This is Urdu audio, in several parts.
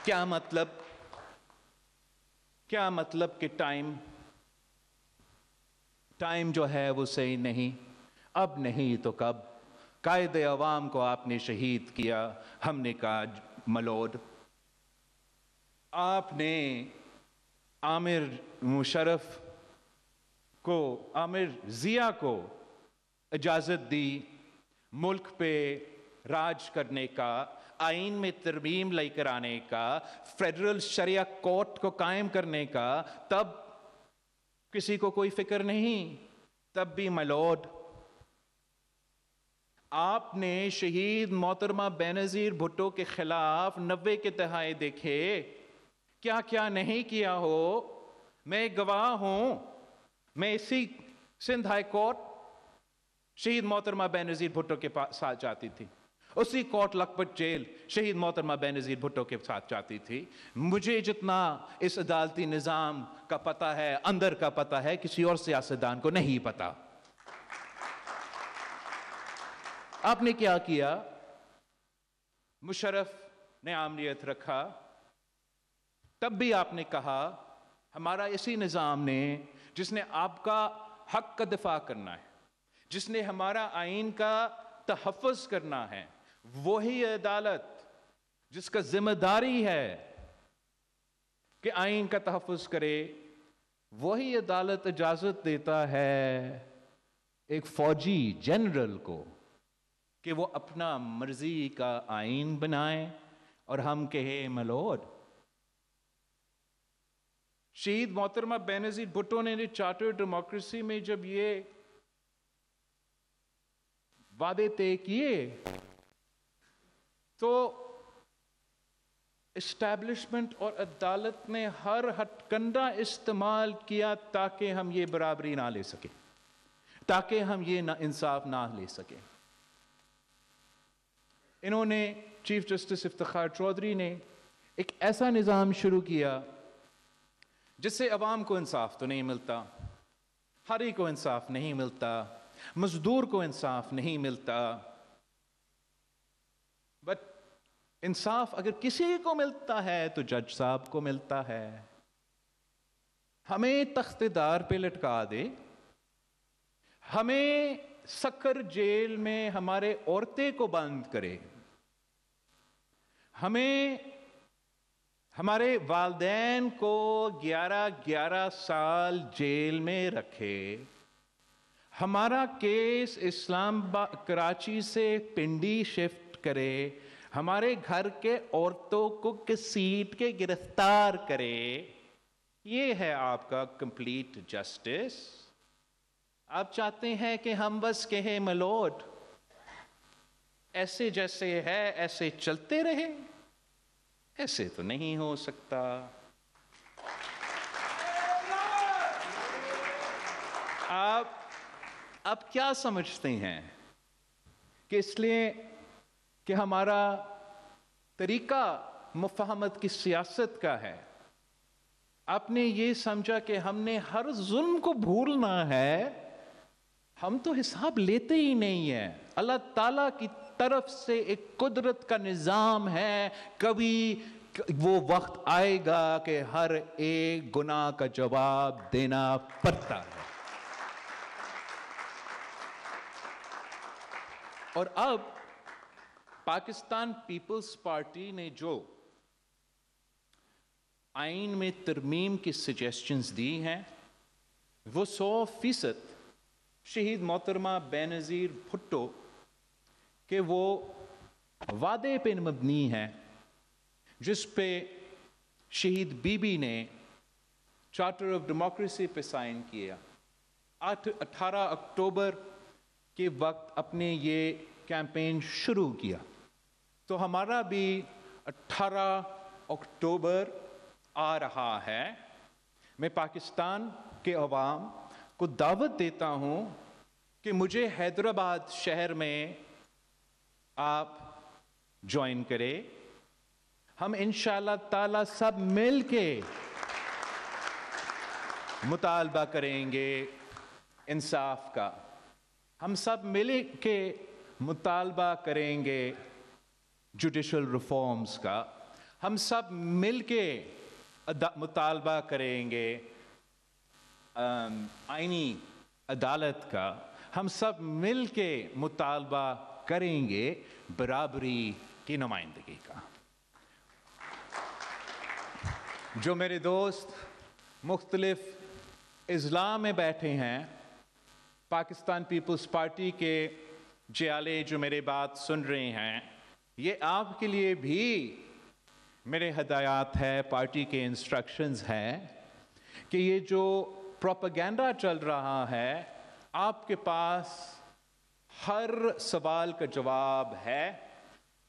کیا مطلب کہ ٹائم جو ہے وہ صحیح نہیں، اب نہیں تو کب؟ قائد عوام کو آپ نے شہید کیا، ہم نے کہا ملوڈ۔ آپ نے عامر ضیاء کو اجازت دی ملک پہ راج کرنے کا، آئین میں ترمیم لے کر آنے کا، فیڈرل شریعہ کورٹ کو قائم کرنے کا، تب کسی کو کوئی فکر نہیں، تب بھی ملوڈ۔ آپ نے شہید محترمہ بینظیر بھٹو کے خلاف 90 کے دہائے دیکھے، کیا کیا نہیں کیا ہو۔ میں گواہ ہوں، میں اسی سندھ ہائی کورٹ شہید محترمہ بینظیر بھٹو کے ساتھ جاتی تھی، اسی کوٹ لکھپت جیل شہید محترمہ بینظیر بھٹو کے ساتھ جاتی تھی۔ مجھے جتنا اس عدالتی نظام کا پتہ ہے، اندر کا پتہ ہے، کسی اور سیاستدان کو نہیں پتہ۔ آپ نے کیا کیا؟ مشرف نے عامریت رکھا، تب بھی آپ نے کہا ہمارا اسی نظام نے، جس نے آپ کا حق کا دفاع کرنا ہے، جس نے ہمارا آئین کا تحفظ کرنا ہے، وہی عدالت جس کا ذمہ داری ہے کہ آئین کا تحفظ کرے، وہی عدالت اجازت دیتا ہے ایک فوجی جنرل کو کہ وہ اپنا مرضی کا آئین بنائیں اور ہم کہیں ملوڈ۔ شہید محترمہ بینظیر بھٹو نے چارٹر ڈیموکریسی میں جب یہ وعدے طے کیے تو اسٹیبلشمنٹ اور عدالت نے ہر ہتھ کنڈا استعمال کیا تاکہ ہم یہ برابری نہ لے سکیں، تاکہ ہم یہ انصاف نہ لے سکیں۔ انہوں نے چیف جسٹس افتخار چودھری نے ایک ایسا نظام شروع کیا جس سے عوام کو انصاف تو نہیں ملتا، ہری کو انصاف نہیں ملتا، مزدور کو انصاف نہیں ملتا، بٹ انصاف اگر کسی کو ملتا ہے تو جج صاحب کو ملتا ہے۔ ہمیں تخت دار پہ لٹکا دے، ہمیں سکر جیل میں ہمارے عورتیں کو بند کرے، ہمیں ہمارے والدین کو 11 سال جیل میں رکھے، ہمارا کیس کراچی سے پنڈی شفٹ کرے، ہمارے گھر کے عورتوں کو گھسیٹ کے گرفتار کرے، یہ ہے آپ کا کمپلیٹ جسٹس؟ آپ چاہتے ہیں کہ ہم بس کہیں ملوٹ، ایسے جیسے ہے ایسے چلتے رہے؟ ایسے تو نہیں ہو سکتا۔ آپ کیا سمجھتے ہیں کہ اس لیے کہ ہمارا طریقہ مفاہمت کی سیاست کا ہے، آپ نے یہ سمجھا کہ ہم نے ہر ظلم کو بھولنا ہے؟ ہم تو حساب لیتے ہی نہیں ہیں۔ اللہ تعالیٰ کی طرف سے ایک قدرت کا نظام ہے، کبھی وہ وقت آئے گا کہ ہر ایک گناہ کا جواب دینا پڑتا ہے۔ اور اب پاکستان پیپلز پارٹی نے جو آئین میں ترمیم کی سجیسشنز دی ہیں وہ 100% شہید محترمہ بینظیر بھٹو کہ وہ وعدے پہ مبنی ہے جس پہ شہید بی بی نے چارٹر آف ڈیموکریسی پہ سائن کیا۔ 18 اکتوبر کے وقت اپنے یہ کیمپین شروع کیا، تو ہمارا بھی 18 اکتوبر آ رہا ہے۔ میں پاکستان کے عوام کو دعوت دیتا ہوں کہ مجھے حیدرآباد شہر میں آپ جوائن کرے، ہم انشاءاللہ تعالی سب مل کے مطالبہ کریں گے انصاف کا، ہم سب مل کے مطالبہ کریں گے جوڈیشل ریفارمز کا، ہم سب مل کے مطالبہ کریں گے آئینی عدالت کا، ہم سب مل کے مطالبہ کریں گے برابری کی نمائندگی کا۔ جو میرے دوست مختلف اضلاع میں بیٹھے ہیں، پاکستان پیپلز پارٹی کے جیالے جو میرے بات سن رہے ہیں، یہ آپ کے لیے بھی میرے ہدایات ہے، پارٹی کے انسٹرکشنز ہیں کہ یہ جو پروپیگنڈا چل رہا ہے، آپ کے پاس ہر سوال کا جواب ہے،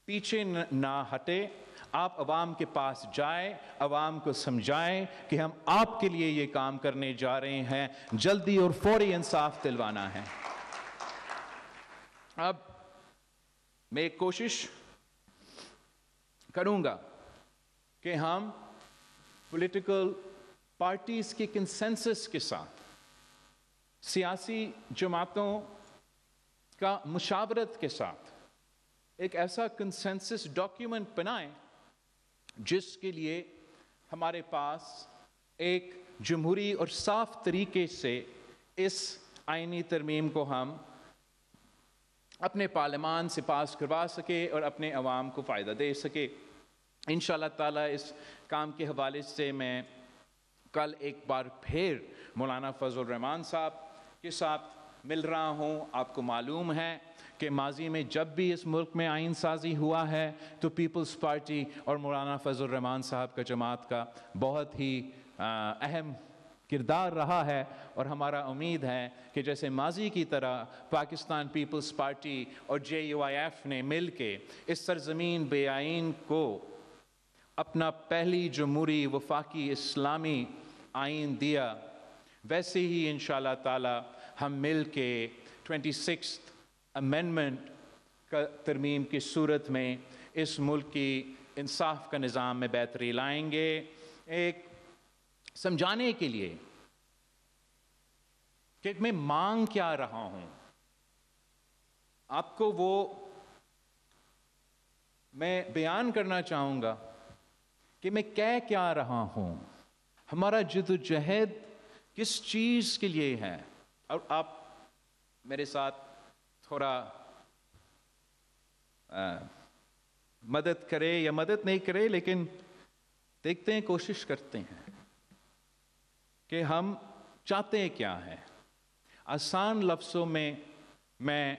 پیچھے نہ ہٹے، آپ عوام کے پاس جائیں، عوام کو سمجھائیں کہ ہم آپ کے لیے یہ کام کرنے جا رہے ہیں، جلدی اور فوری انصاف دلوانا ہے۔ اب میں ایک کوشش کروں گا کہ ہم پولیٹیکل پارٹیز کے کنسنسس کے ساتھ، سیاسی جماعتوں کا مشاورت کے ساتھ ایک ایسا کنسنسس ڈاکیومنٹ بنائیں جس کے لیے ہمارے پاس ایک جمہوری اور صاف طریقے سے اس آئینی ترمیم کو ہم اپنے پارلیمان سے پاس کروا سکے اور اپنے عوام کو فائدہ دے سکے۔ انشاءاللہ تعالیٰ اس کام کے حوالے سے میں کل ایک بار پھر مولانا فضل الرحمان صاحب کے ساتھ مل رہا ہوں۔ آپ کو معلوم ہے کہ ماضی میں جب بھی اس ملک میں آئین سازی ہوا ہے تو پیپلز پارٹی اور مولانا فضل الرحمان صاحب کا جماعت کا بہت ہی اہم کردار رہا ہے، اور ہمارا امید ہے کہ جیسے ماضی کی طرح پاکستان پیپلز پارٹی اور JUIF نے مل کے اس سرزمین بے آئین کو اپنا پہلی جمہوری وفاقی اسلامی آئین دیا، ویسے ہی انشاءاللہ تعالی ہم مل کے 26th امینڈمنٹ کا ترمیم کی صورت میں اس ملک کی انصاف کا نظام میں بہتری لائیں گے۔ ایک سمجھانے کے لیے کہ میں مانگ کیا رہا ہوں، آپ کو وہ میں بیان کرنا چاہوں گا کہ میں کہہ کیا رہا ہوں، ہمارا جدوجہد کس چیز کے لیے ہے۔ اور آپ میرے ساتھ تھوڑا مدد کرے یا مدد نہیں کرے، لیکن دیکھتے ہیں، کوشش کرتے ہیں کہ ہم چاہتے ہیں کیا ہے۔ آسان لفظوں میں میں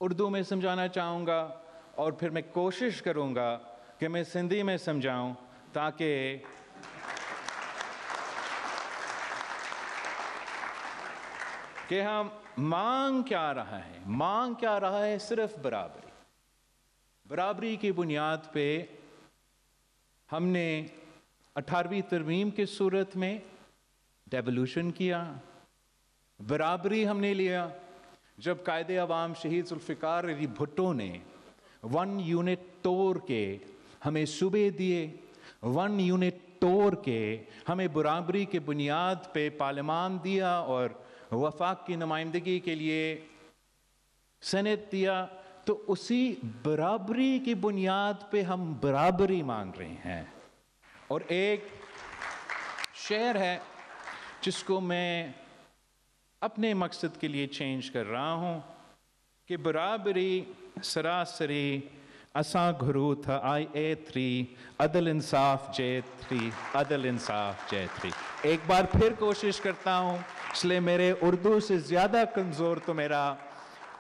اردو میں سمجھانا چاہوں گا، اور پھر میں کوشش کروں گا کہ میں سندھی میں سمجھاؤں، تاکہ کہ ہم مانگ کیا رہا ہے۔ مانگ کیا رہا ہے؟ صرف برابری۔ برابری کی بنیاد پہ ہم نے 18ویں ترمیم کی صورت میں ڈیولوشن کیا، برابری ہم نے لیا جب قائد عوام شہید ذوالفقار علی بھٹو نے 1 یونٹ توڑ کے ہمیں صوبے دیے، 1 یونٹ توڑ کے ہمیں برابری کے بنیاد پہ پارلیمان دیا اور وفاق کی نمائندگی کے لیے سینٹ دیا، تو اسی برابری کی بنیاد پہ ہم برابری مانگ رہے ہیں۔ اور ایک شعر ہے جس کو میں اپنے مقصد کے لیے چینج کر رہا ہوں کہ برابری سراسری اساں گھرو تھا آئی اے 3 عدل انصاف جے 3 عدل انصاف جے 3۔ ایک بار پھر کوشش کرتا ہوں، اس لیے میرے اردو سے زیادہ کمزور تو میرا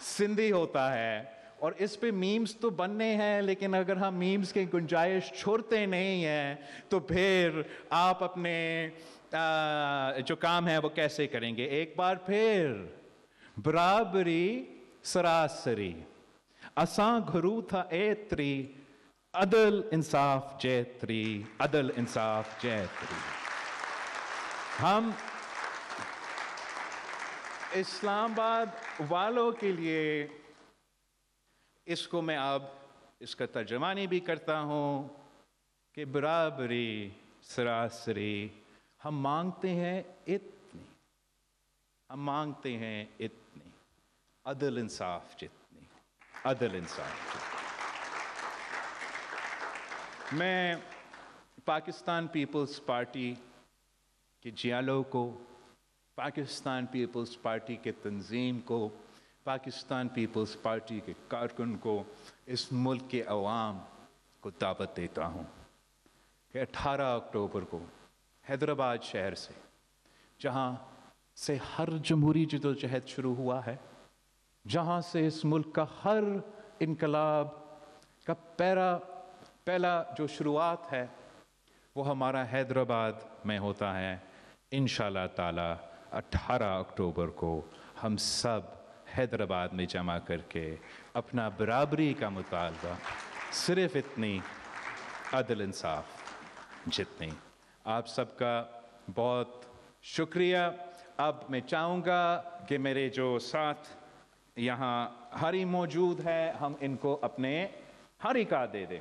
سندھی ہوتا ہے، اور اس پہ میمز تو بننے ہیں، لیکن اگر ہم میمز کے گنجائش چھوڑتے نہیں ہیں تو پھر آپ اپنے جو کام ہے وہ کیسے کریں گے۔ ایک بار پھر برابری سراسری اساں گھرو تھا اے 3 عدل انصاف جے 3 عدل انصاف جے 3۔ ہم اسلام آباد والوں کے لیے اس کو میں اب اس کا ترجمانی بھی کرتا ہوں کہ برابری سراسری ہم مانگتے ہیں اتنی، ہم مانگتے ہیں اتنی، عدل انصاف جتنی، عدل انصاف جتنی۔ میں پاکستان پیپلز پارٹی کے جیالوں کو، پاکستان پیپلز پارٹی کے تنظیم کو، پاکستان پیپلز پارٹی کے کارکن کو، اس ملک کے عوام کو دعوت دیتا ہوں کہ 18 اکتوبر کو حیدرآباد شہر سے، جہاں سے ہر جمہوری جدوجہد شروع ہوا ہے، جہاں سے اس ملک کا ہر انقلاب کا پہلا جو شروعات ہے، وہ ہمارا حیدرآباد میں ہوتا ہے۔ انشاءاللہ تعالی 18 اکتوبر کو ہم سب حیدرآباد میں جمع کر کے اپنا برابری کا مطالبہ، صرف اتنی عدل انصاف جتنی۔ آپ سب کا بہت شکریہ۔ اب میں چاہوں گا کہ میرے جو ساتھ یہاں ہری موجود ہے، ہم ان کو اپنے ہری کارڈ دے دیں۔